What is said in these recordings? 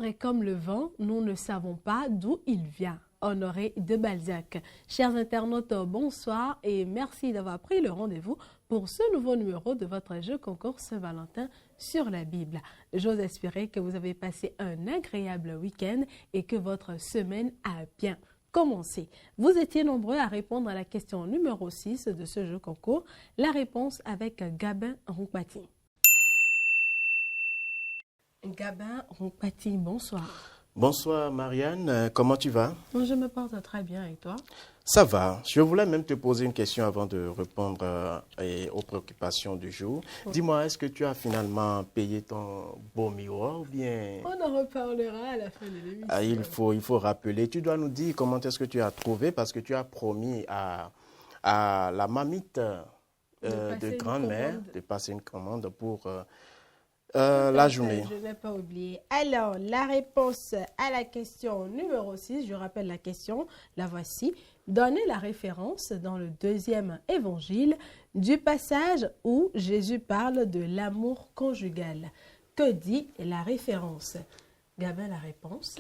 est comme le vent, nous ne savons pas d'où il vient. Honoré de Balzac. Chers internautes, bonsoir et merci d'avoir pris le rendez-vous pour ce nouveau numéro de votre jeu concours Saint-Valentin sur la Bible. J'ose espérer que vous avez passé un agréable week-end et que votre semaine a bien commencé. Vous étiez nombreux à répondre à la question numéro 6 de ce jeu concours. La réponse avec Gabin Roupati. Gabin Roupati, bonsoir. Bonsoir Marianne, comment tu vas? Je me porte très bien et toi? Ça va. Je voulais même te poser une question avant de répondre aux préoccupations du jour. Oui. Dis-moi, est-ce que tu as finalement payé ton beau miroir ou bien... On en reparlera à la fin de l'émission. Il faut rappeler. Tu dois nous dire comment est-ce que tu as trouvé parce que tu as promis à la mamite de grand-mère de passer une commande pour... la journée. Je n'ai pas oublié. Alors, la réponse à la question numéro 6, je rappelle la question, la voici. Donnez la référence dans le deuxième évangile du passage où Jésus parle de l'amour conjugal. Que dit la référence? Gabin, la réponse.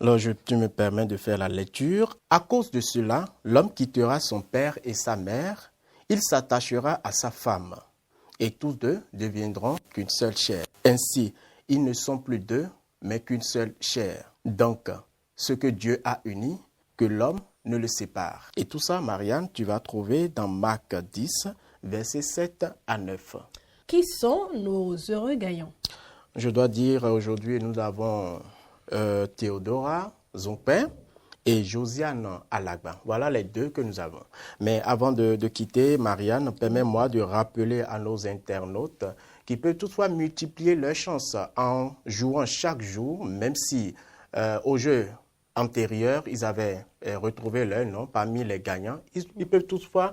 Alors, tu me permets de faire la lecture. À cause de cela, l'homme quittera son père et sa mère, il s'attachera à sa femme. Et tous deux deviendront qu'une seule chair. Ainsi, ils ne sont plus deux, mais qu'une seule chair. Donc, ce que Dieu a uni, que l'homme ne le sépare. Et tout ça, Marianne, tu vas trouver dans Marc 10, versets 7 à 9. Qui sont nos heureux gagnants? Je dois dire, aujourd'hui, nous avons Théodora Zompin et Josiane Alagba. Voilà les deux que nous avons. Mais avant de quitter, Marianne, permets-moi de rappeler à nos internautes qui peuvent toutefois multiplier leurs chances en jouant chaque jour, même si au jeu antérieur, ils avaient retrouvé leur nom parmi les gagnants. Ils peuvent toutefois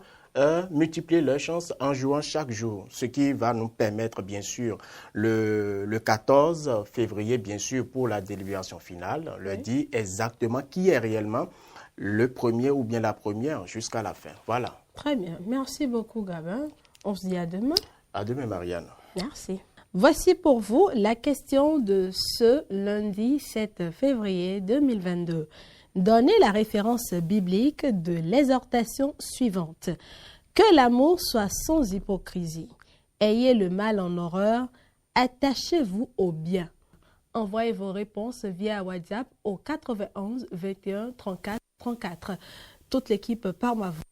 multiplier leurs chances en jouant chaque jour, ce qui va nous permettre, bien sûr, le 14 février, bien sûr, pour la délibération finale, leur dire exactement qui est réellement le premier ou bien la première jusqu'à la fin. Voilà. Très bien. Merci beaucoup, Gabin. On se dit à demain. À demain, Marianne. Merci. Voici pour vous la question de ce lundi 7 février 2022. Donnez la référence biblique de l'exhortation suivante. Que l'amour soit sans hypocrisie. Ayez le mal en horreur. Attachez-vous au bien. Envoyez vos réponses via WhatsApp au 91 21 34 34. Toute l'équipe par ma voix.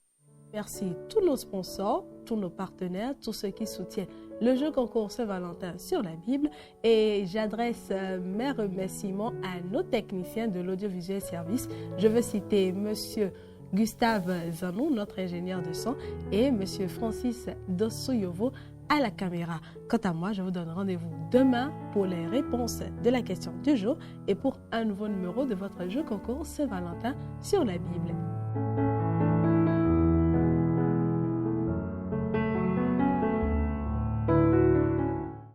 Merci tous nos sponsors, tous nos partenaires, tous ceux qui soutiennent le jeu concours Saint-Valentin sur la Bible. Et j'adresse mes remerciements à nos techniciens de l'audiovisuel service. Je veux citer Monsieur Gustave Zanou, notre ingénieur de son, et Monsieur Francis Dossouyovo à la caméra. Quant à moi, je vous donne rendez-vous demain pour les réponses de la question du jour et pour un nouveau numéro de votre jeu concours Saint-Valentin sur la Bible.